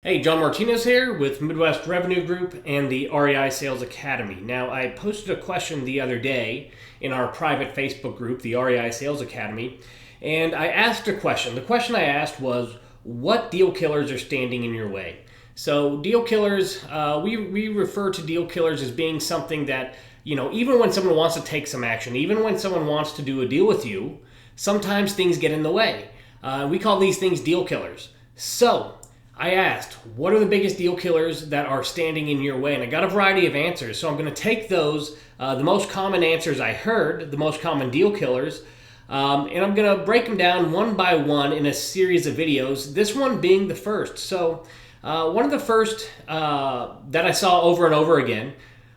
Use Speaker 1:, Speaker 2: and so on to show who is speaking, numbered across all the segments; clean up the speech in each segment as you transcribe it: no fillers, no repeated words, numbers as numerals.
Speaker 1: Hey, John Martinez here with Midwest Revenue Group and the REI Sales Academy. Now, I posted a question the other day in our private Facebook group, the REI Sales Academy, and I asked a question. The question I asked was, what deal killers are standing in your way? So, deal killers, we refer to deal killers as being something that, even when someone wants to take some action, even when someone wants to do a deal with you, sometimes things get in the way. We call these things deal killers. So, I asked, what are the biggest deal killers that are standing in your way? And I got a variety of answers. So I'm going to take those, the most common answers I heard, the most common deal killers, and I'm going to break them down one by one in a series of videos, this one being the first. So one of the first that I saw over and over again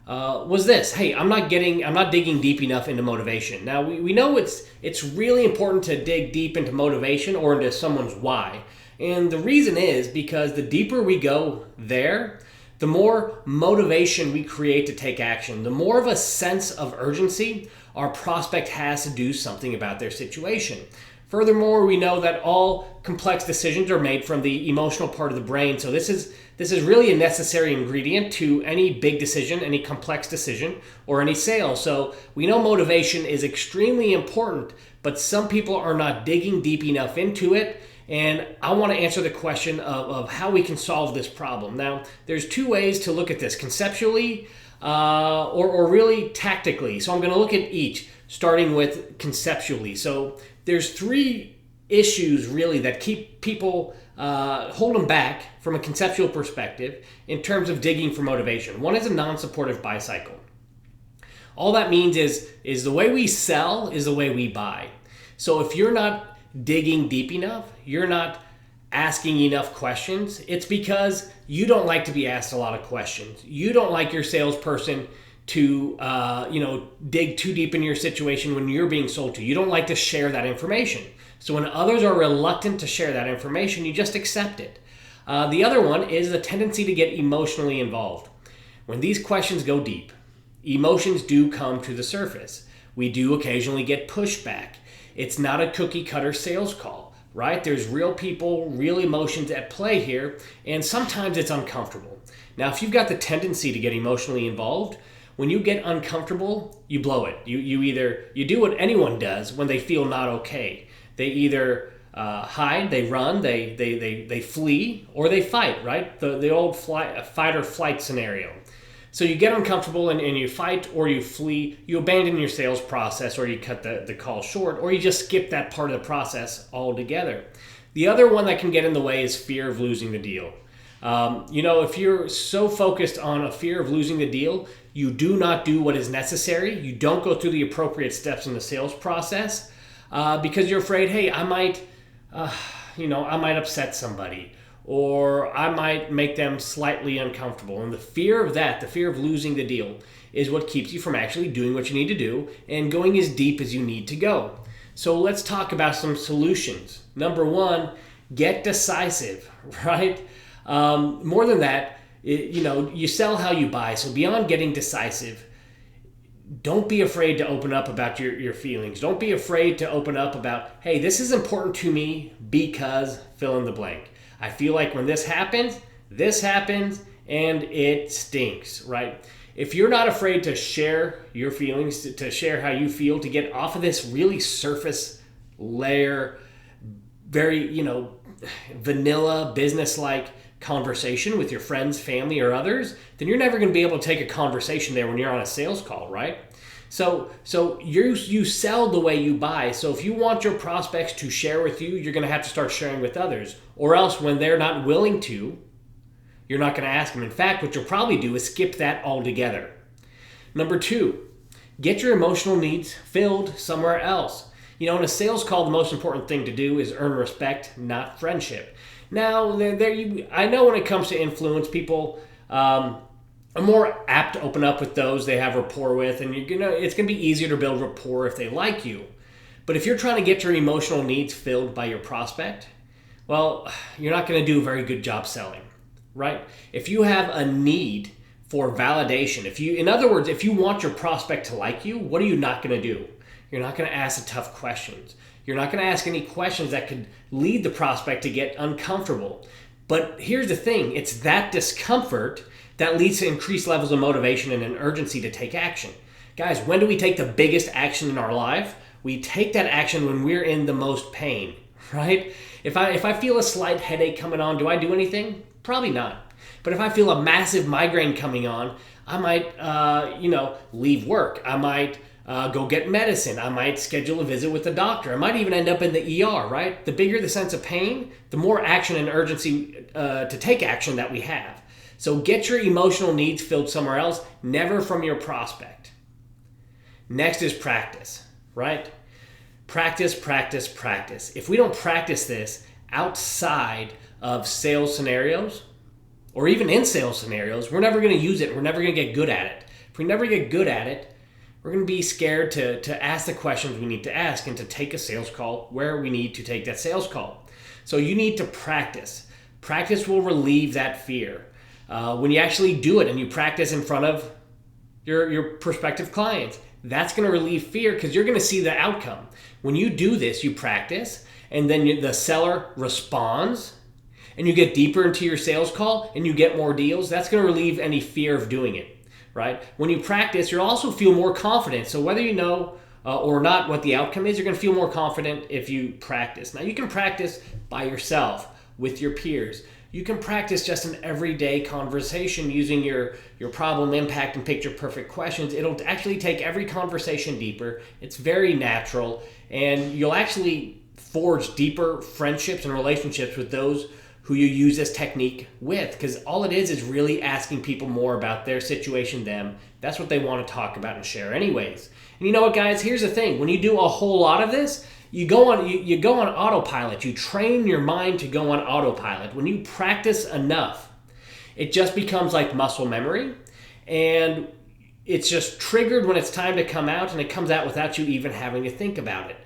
Speaker 1: was this. Hey, I'm not digging deep enough into motivation. Now, we know it's really important to dig deep into motivation or into someone's why. And the reason is because the deeper we go there, the more motivation we create to take action, the more of a sense of urgency our prospect has to do something about their situation. Furthermore, we know that all complex decisions are made from the emotional part of the brain. So this is really a necessary ingredient to any big decision, any complex decision, or any sale. So we know motivation is extremely important, but some people are not digging deep enough into it. And I want to answer the question of how we can solve this problem. Now, there's two ways to look at this, conceptually or really tactically. So I'm going to look at each, starting with conceptually. So there's three issues really that keep people, hold them back from a conceptual perspective in terms of digging for motivation. One is a non-supportive buy cycle. All that means is the way we sell is the way we buy. So if you're not digging deep enough, you're not asking enough questions, it's because you don't like to be asked a lot of questions. You don't like your salesperson to dig too deep in your situation when you're being sold to. You don't like to share that information. So when others are reluctant to share that information, you just accept it. The other one is the tendency to get emotionally involved. When these questions go deep, emotions do come to the surface. We do occasionally get pushback. It's not a cookie cutter sales call, right? There's real people, real emotions at play here, and sometimes it's uncomfortable. Now, if you've got the tendency to get emotionally involved, when you get uncomfortable, you blow it. You do what anyone does when they feel not okay. They either hide, they run, they flee, or they fight, right? The old fight or flight scenario. So you get uncomfortable and you fight or you flee, you abandon your sales process or you cut the call short or you just skip that part of the process altogether. The other one that can get in the way is fear of losing the deal. If you're so focused on a fear of losing the deal, you do not do what is necessary. You don't go through the appropriate steps in the sales process because you're afraid, hey, I might upset somebody, or I might make them slightly uncomfortable. And the fear of that, the fear of losing the deal, is what keeps you from actually doing what you need to do and going as deep as you need to go. So let's talk about some solutions. Number one, get decisive, right? More than that, you sell how you buy. So beyond getting decisive, don't be afraid to open up about your feelings. Don't be afraid to open up about, hey, this is important to me because fill in the blank. I feel like when this happens, and it stinks, right? If you're not afraid to share your feelings, to share how you feel, to get off of this really surface layer, very, vanilla, business-like conversation with your friends, family, or others, then you're never going to be able to take a conversation there when you're on a sales call, right? So you sell the way you buy. So if you want your prospects to share with you, you're going to have to start sharing with others. Or else when they're not willing to, you're not going to ask them. In fact, what you'll probably do is skip that altogether. Number two, get your emotional needs filled somewhere else. In a sales call, the most important thing to do is earn respect, not friendship. Now, I know when it comes to influence, people are more apt to open up with those they have rapport with, and it's going to be easier to build rapport if they like you. But if you're trying to get your emotional needs filled by your prospect, well, you're not going to do a very good job selling, right? If you have a need for validation, in other words, if you want your prospect to like you, what are you not going to do? You're not going to ask the tough questions. You're not going to ask any questions that could lead the prospect to get uncomfortable. But here's the thing, it's that discomfort that leads to increased levels of motivation and an urgency to take action. Guys, when do we take the biggest action in our life? We take that action when we're in the most pain, right? If I feel a slight headache coming on, do I do anything? Probably not. But if I feel a massive migraine coming on, I might, leave work. I might go get medicine. I might schedule a visit with the doctor. I might even end up in the ER, right? The bigger the sense of pain, the more action and urgency to take action that we have. So get your emotional needs filled somewhere else, never from your prospect. Next is practice, right? Practice, practice, practice. If we don't practice this outside of sales scenarios, or even in sales scenarios, we're never going to use it. We're never going to get good at it. If we never get good at it, we're going to be scared to ask the questions we need to ask and to take a sales call where we need to take that sales call. So you need to practice. Practice will relieve that fear. When you actually do it and you practice in front of your prospective clients, that's going to relieve fear because you're going to see the outcome. When you do this, you practice, and then the seller responds, and you get deeper into your sales call, and you get more deals. That's going to relieve any fear of doing it, right? When you practice, you'll also feel more confident. So whether you know or not what the outcome is, you're going to feel more confident if you practice. Now, you can practice by yourself, with your peers. You can practice just an everyday conversation using your problem, impact, and picture perfect questions. It'll actually take every conversation deeper. It's very natural, and you'll actually forge deeper friendships and relationships with those who you use this technique with, because all it is really asking people more about their situation, them. That's what they want to talk about and share anyways. And you know what, guys? Here's the thing. When you do a whole lot of this, you go on autopilot. You train your mind to go on autopilot. When you practice enough, it just becomes like muscle memory, and it's just triggered when it's time to come out, and it comes out without you even having to think about it.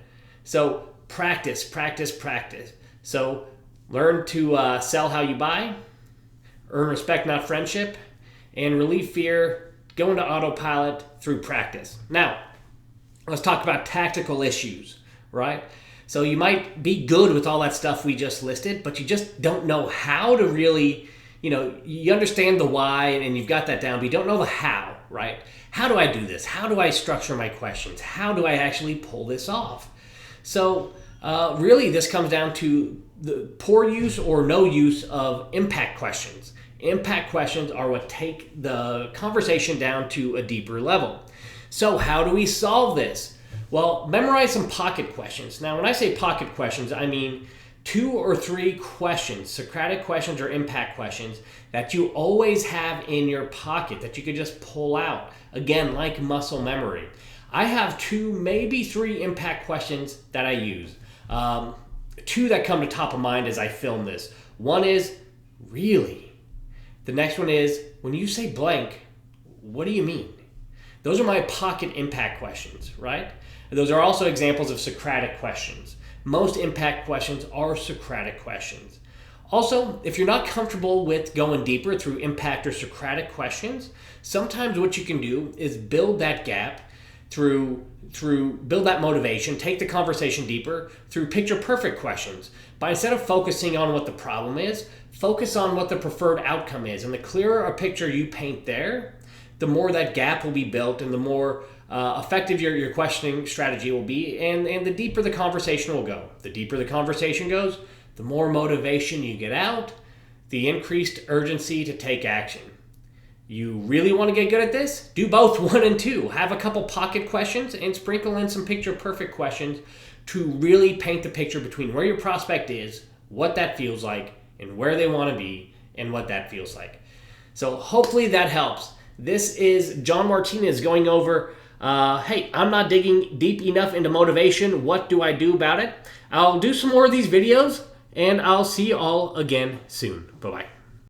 Speaker 1: So practice, practice, practice. So learn to sell how you buy, earn respect, not friendship, and relieve fear, go into autopilot through practice. Now, let's talk about tactical issues, right? So you might be good with all that stuff we just listed, but you just don't know how to really, you understand the why and you've got that down, but you don't know the how, right? How do I do this? How do I structure my questions? How do I actually pull this off? So really this comes down to the poor use or no use of impact questions. Impact questions are what take the conversation down to a deeper level. So how do we solve this? Well, memorize some pocket questions. Now, when I say pocket questions, I mean 2 or 3 questions, Socratic questions or impact questions that you always have in your pocket that you could just pull out. Again, like muscle memory. I have 2, maybe 3 impact questions that I use. 2 that come to top of mind as I film this. One is, really? The next one is, when you say blank, what do you mean? Those are my pocket impact questions, right? Those are also examples of Socratic questions. Most impact questions are Socratic questions. Also, if you're not comfortable with going deeper through impact or Socratic questions, sometimes what you can do is build that gap through build that motivation, take the conversation deeper through picture perfect questions. By instead of focusing on what the problem is, focus on what the preferred outcome is. And the clearer a picture you paint there, the more that gap will be built and the more effective your questioning strategy will be, and the deeper the conversation will go. The deeper the conversation goes, the more motivation you get out, the increased urgency to take action. You really want to get good at this? Do both 1 and 2. Have a couple pocket questions and sprinkle in some picture perfect questions to really paint the picture between where your prospect is, what that feels like, and where they want to be, and what that feels like. So hopefully that helps. This is John Martinez going over, hey, I'm not digging deep enough into motivation. What do I do about it? I'll do some more of these videos, and I'll see you all again soon. Bye-bye.